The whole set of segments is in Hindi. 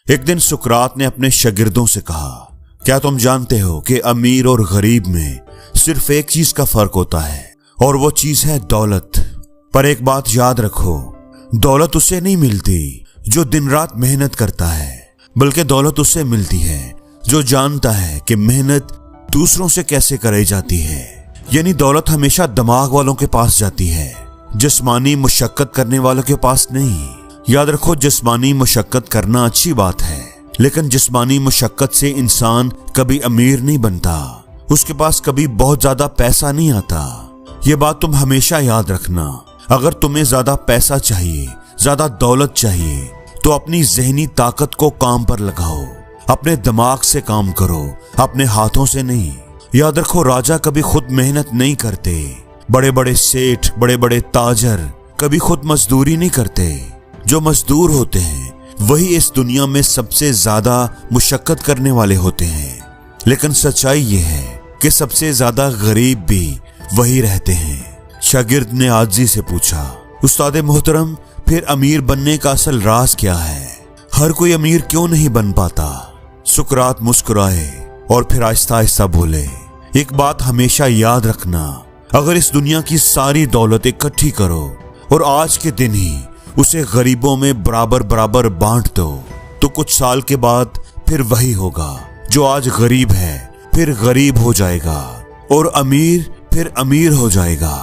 एक दिन सुकरात ने अपने शागिर्दों से कहा, क्या तुम जानते हो कि अमीर और गरीब में सिर्फ एक चीज का फर्क होता है और वो चीज है दौलत। पर एक बात याद रखो, दौलत उसे नहीं मिलती जो दिन रात मेहनत करता है, बल्कि दौलत उसे मिलती है जो जानता है कि मेहनत दूसरों से कैसे कराई जाती है। यानी दौलत हमेशा दिमाग वालों के पास जाती है, जिस्मानी मुशक्कत करने वालों के पास नहीं। याद रखो, जिस्मानी मुशक्कत करना अच्छी बात है, लेकिन जिस्मानी मुशक्कत से इंसान कभी अमीर नहीं बनता, उसके पास कभी बहुत ज्यादा पैसा नहीं आता। ये बात तुम हमेशा याद रखना। अगर तुम्हें ज्यादा पैसा चाहिए, ज्यादा दौलत चाहिए, तो अपनी जहनी ताकत को काम पर लगाओ, अपने दिमाग से काम करो, अपने हाथों से नहीं। याद रखो, राजा कभी खुद मेहनत नहीं करते, बड़े बड़े सेठ, बड़े बड़े ताजर कभी खुद मजदूरी नहीं करते। जो मजदूर होते हैं वही इस दुनिया में सबसे ज्यादा मुशक्कत करने वाले होते हैं। लेकिन सच्चाई ये है कि सबसे ज्यादा गरीब भी वही रहते हैं। शागिर्द ने आजी से पूछा, उस्ताद मोहतरम, फिर अमीर बनने का असल राज क्या है? हर कोई अमीर क्यों नहीं बन पाता? सुकरात मुस्कुराए और फिर आहिस्ता आहिस्ता बोले, एक बात हमेशा याद रखना, अगर इस दुनिया की सारी दौलत इकट्ठी करो और आज के दिन ही उसे गरीबों में बराबर बराबर बांट दो, तो कुछ साल के बाद फिर वही होगा। जो आज गरीब है फिर गरीब हो जाएगा और अमीर फिर अमीर हो जाएगा।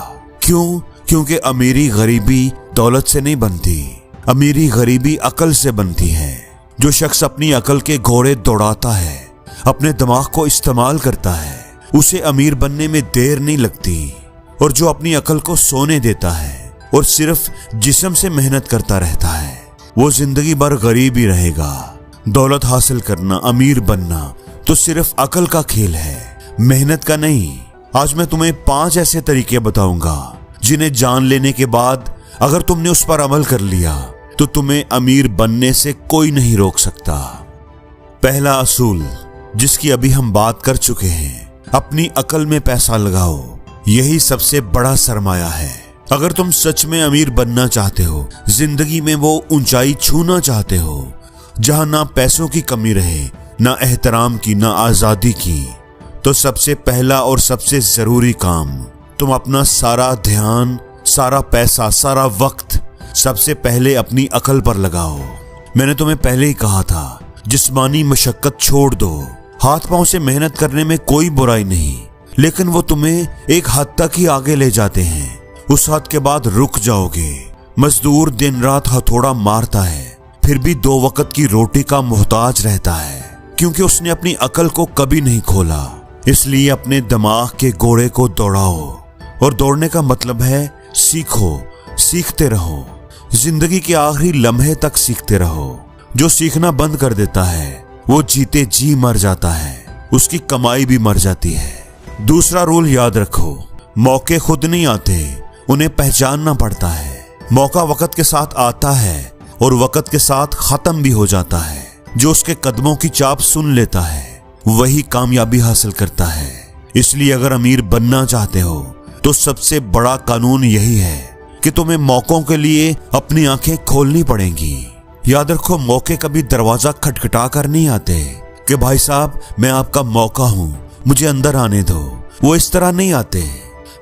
क्यों? क्योंकि अमीरी गरीबी दौलत से नहीं बनती, अमीरी गरीबी अकल से बनती है। जो शख्स अपनी अकल के घोड़े दौड़ाता है, अपने दिमाग को इस्तेमाल करता है, उसे अमीर बनने में देर नहीं लगती। और जो अपनी अकल को सोने देता है और सिर्फ जिस्म से मेहनत करता रहता है, वो जिंदगी भर गरीब ही रहेगा। दौलत हासिल करना, अमीर बनना तो सिर्फ अकल का खेल है, मेहनत का नहीं। आज मैं तुम्हें 5 ऐसे तरीके बताऊंगा जिन्हें जान लेने के बाद अगर तुमने उस पर अमल कर लिया तो तुम्हें अमीर बनने से कोई नहीं रोक सकता। पहला असूल, जिसकी अभी हम बात कर चुके हैं, अपनी अकल में पैसा लगाओ। यही सबसे बड़ा सरमाया है। अगर तुम सच में अमीर बनना चाहते हो, जिंदगी में वो ऊंचाई छूना चाहते हो जहां ना पैसों की कमी रहे, ना एहतराम की, ना आजादी की, तो सबसे पहला और सबसे जरूरी काम, तुम अपना सारा ध्यान, सारा पैसा, सारा वक्त सबसे पहले अपनी अकल पर लगाओ। मैंने तुम्हें पहले ही कहा था, जिस्मानी मशक्कत छोड़ दो। हाथ पांव से मेहनत करने में कोई बुराई नहीं, लेकिन वो तुम्हें एक हद तक ही आगे ले जाते हैं। उस हद के बाद रुक जाओगे। मजदूर दिन रात हथौड़ा मारता है, फिर भी 2 वक्त की रोटी का मोहताज रहता है, क्योंकि उसने अपनी अकल को कभी नहीं खोला। इसलिए अपने दिमाग के घोड़े को दौड़ाओ। और दौड़ने का मतलब है सीखो, सीखते रहो, जिंदगी के आखिरी लम्हे तक सीखते रहो। जो सीखना बंद कर देता है वो जीते जी मर जाता है, उसकी कमाई भी मर जाती है। दूसरा रूल याद रखो, मौके खुद नहीं आते, उन्हें पहचानना पड़ता है। मौका वक्त के साथ आता है और वक्त के साथ खत्म भी हो जाता है। जो उसके कदमों की चाप सुन लेता है वही कामयाबी हासिल करता है। इसलिए अगर अमीर बनना चाहते हो तो सबसे बड़ा कानून यही है कि तुम्हें मौकों के लिए अपनी आंखें खोलनी पड़ेंगी। याद रखो, मौके कभी दरवाजा खटखटा कर नहीं आते कि भाई साहब मैं आपका मौका हूं, मुझे अंदर आने दो। वो इस तरह नहीं आते।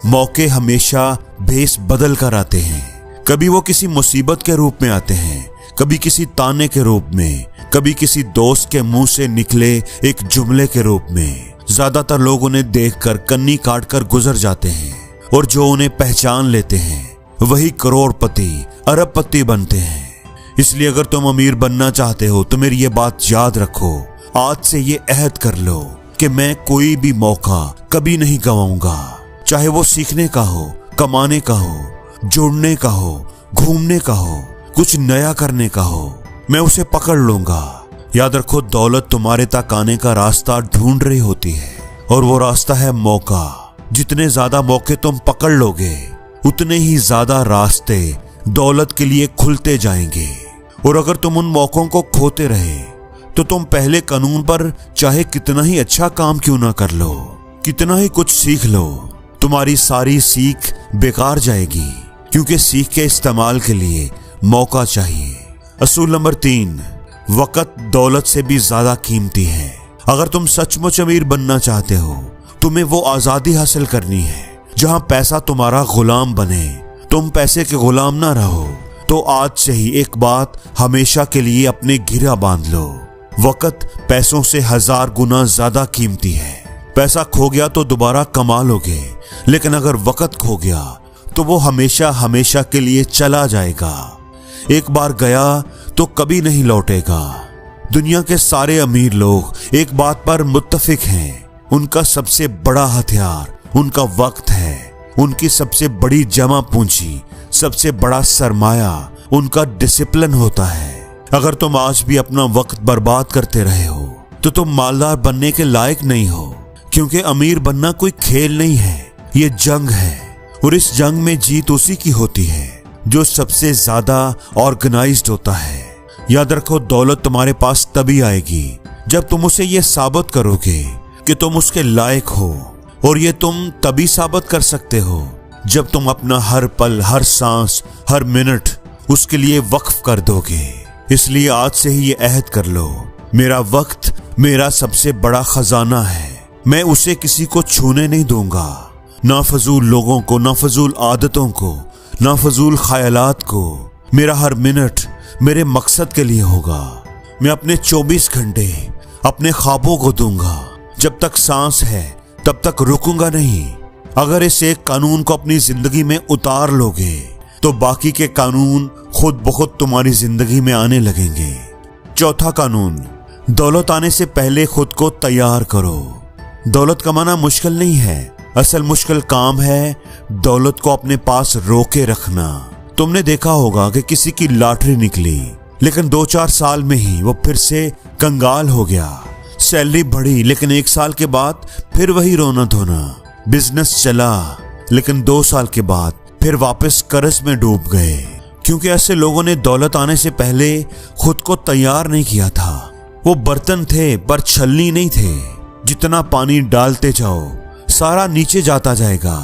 मौके हमेशा भेस बदल कर आते हैं। कभी वो किसी मुसीबत के रूप में आते हैं, कभी किसी ताने के रूप में, कभी किसी दोस्त के मुंह से निकले एक जुमले के रूप में। ज्यादातर लोग उन्हें देखकर कन्नी काट कर गुजर जाते हैं और जो उन्हें पहचान लेते हैं वही करोड़पति, अरबपति बनते हैं। इसलिए अगर तुम अमीर बनना चाहते हो तो मेरी ये बात याद रखो, आज से ये अहद कर लो कि मैं कोई भी मौका कभी नहीं गंवाऊंगा, चाहे वो सीखने का हो, कमाने का हो, जुड़ने का हो, घूमने का हो, कुछ नया करने का हो, मैं उसे पकड़ लूंगा। याद रखो, दौलत तुम्हारे तक आने का रास्ता ढूंढ रही होती है और वो रास्ता है मौका। जितने ज्यादा मौके तुम पकड़ लोगे उतने ही ज्यादा रास्ते दौलत के लिए खुलते जाएंगे। और अगर तुम उन मौकों को खोते रहे तो तुम पहले कानून पर चाहे कितना ही अच्छा काम क्यों ना कर लो, कितना ही कुछ सीख लो, तुम्हारी सारी सीख बेकार जाएगी, क्योंकि सीख के इस्तेमाल के लिए मौका चाहिए। असूल नंबर 3, वक्त दौलत से भी ज्यादा कीमती है। अगर तुम सचमुच अमीर बनना चाहते हो, तुम्हें वो आजादी हासिल करनी है जहां पैसा तुम्हारा गुलाम बने, तुम पैसे के गुलाम ना रहो, तो आज से ही एक बात हमेशा के लिए अपने घेरा बांध लो। वक्त पैसों से 1000 गुना ज्यादा कीमती है। पैसा खो गया तो दोबारा कमा लोगे, लेकिन अगर वक्त खो गया तो वो हमेशा हमेशा के लिए चला जाएगा। एक बार गया तो कभी नहीं लौटेगा। दुनिया के सारे अमीर लोग एक बात पर मुत्तफिक हैं, उनका सबसे बड़ा हथियार उनका वक्त है। उनकी सबसे बड़ी जमा पूंजी, सबसे बड़ा सरमाया उनका डिसिप्लिन होता है। अगर तुम आज भी अपना वक्त बर्बाद करते रहे हो तो तुम मालदार बनने के लायक नहीं हो, क्योंकि अमीर बनना कोई खेल नहीं है, ये जंग है। और इस जंग में जीत उसी की होती है जो सबसे ज्यादा ऑर्गेनाइज्ड होता है। याद रखो, दौलत तुम्हारे पास तभी आएगी जब तुम उसे ये साबित करोगे कि तुम उसके लायक हो, और ये तुम तभी साबित कर सकते हो जब तुम अपना हर पल, हर सांस, हर मिनट उसके लिए वक्फ कर दोगे। इसलिए आज से ही ये अहद कर लो, मेरा वक्त मेरा सबसे बड़ा खजाना है, मैं उसे किसी को छूने नहीं दूंगा। ना फजूल लोगों को, ना फजूल आदतों को, ना फजूल ख्यालात को। मेरा हर मिनट मेरे मकसद के लिए होगा। मैं अपने 24 घंटे अपने ख्वाबों को दूंगा। जब तक सांस है तब तक रुकूंगा नहीं। अगर इस एक कानून को अपनी जिंदगी में उतार लोगे तो बाकी के कानून खुद ब खुद तुम्हारी जिंदगी में आने लगेंगे। चौथा कानून, दौलत आने से पहले खुद को तैयार करो। दौलत कमाना मुश्किल नहीं है, असल मुश्किल काम है दौलत को अपने पास रोके रखना। तुमने देखा होगा कि किसी की लॉटरी निकली, लेकिन 2-4 साल में ही वो फिर से कंगाल हो गया। सैलरी बढ़ी, लेकिन 1 साल के बाद फिर वही रोना धोना। बिजनेस चला, लेकिन 2 साल के बाद फिर वापस कर्ज में डूब गए, क्योंकि ऐसे लोगों ने दौलत आने से पहले खुद को तैयार नहीं किया था। वो बर्तन थे पर छलनी नहीं थे। जितना पानी डालते जाओ सारा नीचे जाता जाएगा।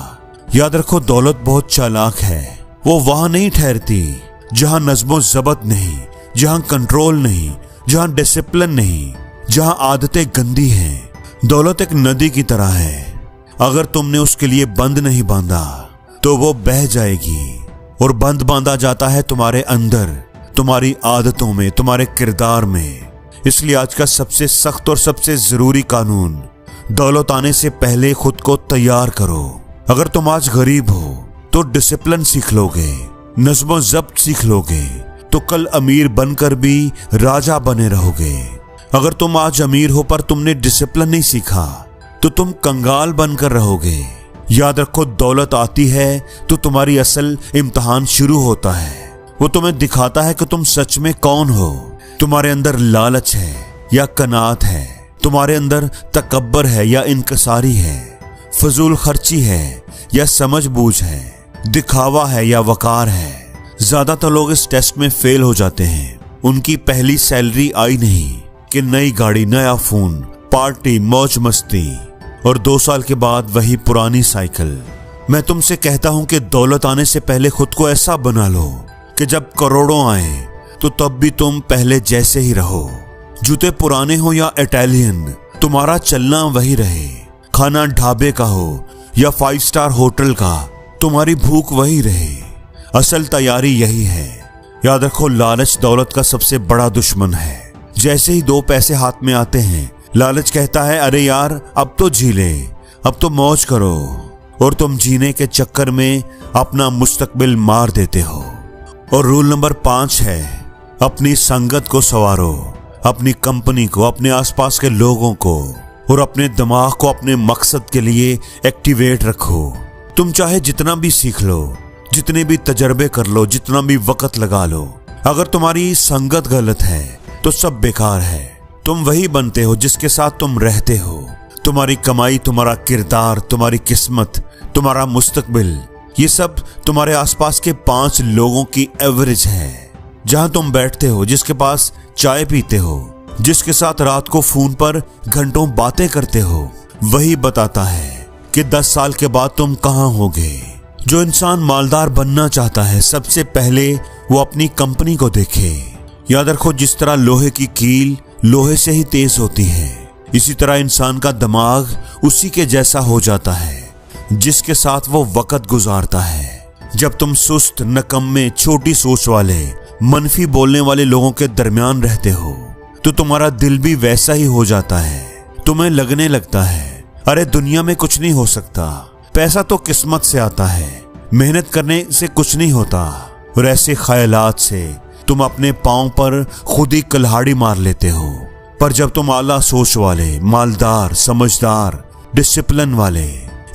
याद रखो, दौलत बहुत चालाक है। वो वहां नहीं ठहरती जहां नज़्मो ज़ब्त नहीं, जहां कंट्रोल नहीं, जहां डिसिप्लिन नहीं, जहां आदतें गंदी हैं। दौलत एक नदी की तरह है, अगर तुमने उसके लिए बंद नहीं बांधा तो वो बह जाएगी। और बंद बांधा जाता है तुम्हारे अंदर, तुम्हारी आदतों में, तुम्हारे किरदार में। इसलिए आज का सबसे सख्त और सबसे जरूरी कानून, दौलत आने से पहले खुद को तैयार करो। अगर तुम आज गरीब हो तो डिसिप्लिन सीख लोगे, नज़्मो ज़ब्त सीख लोगे, तो कल अमीर बनकर भी राजा बने रहोगे। अगर तुम आज अमीर हो पर तुमने डिसिप्लिन नहीं सीखा तो तुम कंगाल बनकर रहोगे। याद रखो, दौलत आती है तो तुम्हारी असल इम्तिहान शुरू होता है। वो तुम्हें दिखाता है कि तुम सच में कौन हो। तुम्हारे अंदर लालच है या कनात है, तुम्हारे अंदर तकब्बर है या इनकसारी है, फजूल खर्ची है या समझबूझ है, दिखावा है या वकार है। ज्यादातर लोग इस टेस्ट में फेल हो जाते हैं। उनकी पहली सैलरी आई नहीं कि नई गाड़ी, नया फोन, पार्टी, मौज मस्ती, और 2 साल के बाद वही पुरानी साइकिल। मैं तुमसे कहता हूं कि दौलत आने से पहले खुद को ऐसा बना लो कि जब करोड़ों आए तो तब भी तुम पहले जैसे ही रहो। जूते पुराने हो या इटालियन, तुम्हारा चलना वही रहे। खाना ढाबे का हो या 5 स्टार होटल का, तुम्हारी भूख वही रहे। असल तैयारी यही है। याद रखो, लालच दौलत का सबसे बड़ा दुश्मन है। जैसे ही 2 पैसे हाथ में आते हैं, लालच कहता है, अरे यार अब तो जी ले, अब तो मौज करो, और तुम जीने के चक्कर में अपना मुस्तकबिल मार देते हो। और रूल नंबर 5 है, अपनी संगत को संवारो, अपनी कंपनी को, अपने आसपास के लोगों को, और अपने दिमाग को अपने मकसद के लिए एक्टिवेट रखो। तुम चाहे जितना भी सीख लो, जितने भी तजर्बे कर लो, जितना भी वक्त लगा लो, अगर तुम्हारी संगत गलत है तो सब बेकार है। तुम वही बनते हो जिसके साथ तुम रहते हो। तुम्हारी कमाई, तुम्हारा किरदार, तुम्हारी किस्मत, तुम्हारा मुस्तकबिल, ये सब तुम्हारे आसपास के 5 लोगों की एवरेज है। जहां तुम बैठते हो, जिसके पास चाय पीते हो, जिसके साथ रात को फोन पर घंटों बातें करते हो, वही बताता है कि 10 साल के बाद तुम कहां होगे। जो इंसान मालदार बनना चाहता है, सबसे पहले वो अपनी कंपनी को देखे। याद रखो, जिस तरह लोहे की कील लोहे से ही तेज होती है, इसी तरह इंसान का दिमाग उसी के जैसा हो जाता है जिसके साथ वो वक्त गुजारता है। जब तुम सुस्त, नकम्मे, छोटी सोच वाले, मनफी बोलने वाले लोगों के दरमियान रहते हो तो तुम्हारा दिल भी वैसा ही हो जाता है। तुम्हें लगने लगता है, अरे दुनिया में कुछ नहीं हो सकता, पैसा तो किस्मत से आता है, मेहनत करने से कुछ नहीं होता। और ऐसे ख्यालात से तुम अपने पांव पर खुद ही कुल्हाड़ी मार लेते हो। पर जब तुम आला सोच वाले, मालदार, समझदार, डिसिप्लिन वाले,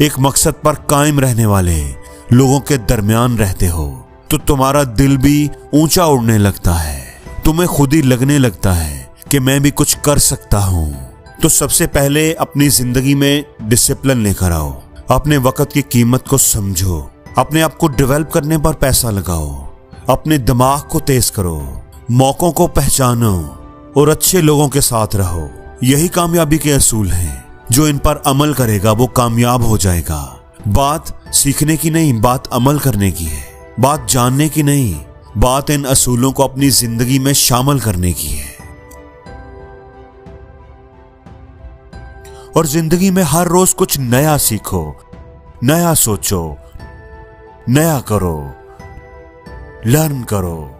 एक मकसद पर कायम रहने वाले लोगों के दरमियान रहते हो तो तुम्हारा दिल भी ऊंचा उड़ने लगता है। तुम्हें खुद ही लगने लगता है कि मैं भी कुछ कर सकता हूं। तो सबसे पहले अपनी जिंदगी में डिसिप्लिन लेकर आओ। अपने वक्त की कीमत को समझो। अपने आप को डेवलप करने पर पैसा लगाओ। अपने दिमाग को तेज करो, मौकों को पहचानो और अच्छे लोगों के साथ रहो। यही कामयाबी के असूल हैं। जो इन पर अमल करेगा वो कामयाब हो जाएगा। बात सीखने की नहीं, बात अमल करने की है। बात जानने की नहीं, बात इन असूलों को अपनी जिंदगी में शामिल करने की है। और जिंदगी में हर रोज कुछ नया सीखो, नया सोचो, नया करो, लर्न करो।